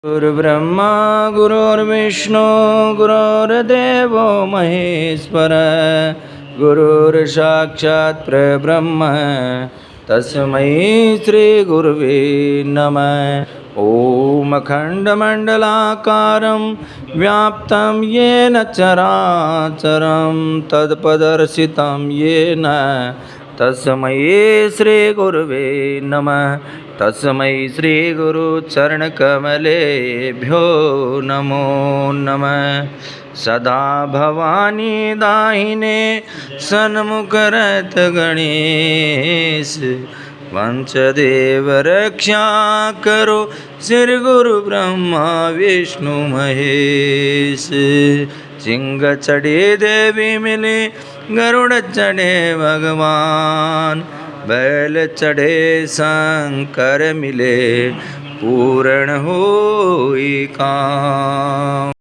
गुरुर्ब्रह्मा गुरुर्विष्णु गुरुर्देवो महेश्वर गुरुर्साक्षात् परब्रह्म तस्मै श्रीगुरुवे नमः। ॐ अखण्डमण्डलाकारं व्याप्तं येन चराचरं तत्पदर्शितं येन तस्मै श्रीगुरुवे नमः। तस्मै श्रीगुरुचरणकमलेभ्यो नमो नमः। सदा भवानी दाहिने सन्मुखरत गणेश पंचदेव रक्षा करो श्री गुरु ब्रह्मा विष्णु महेश। सिंह चढ़े देवी मिले गरुड़ चढ़े भगवान बैल चढ़े शंकर मिले पूर्ण होई काम।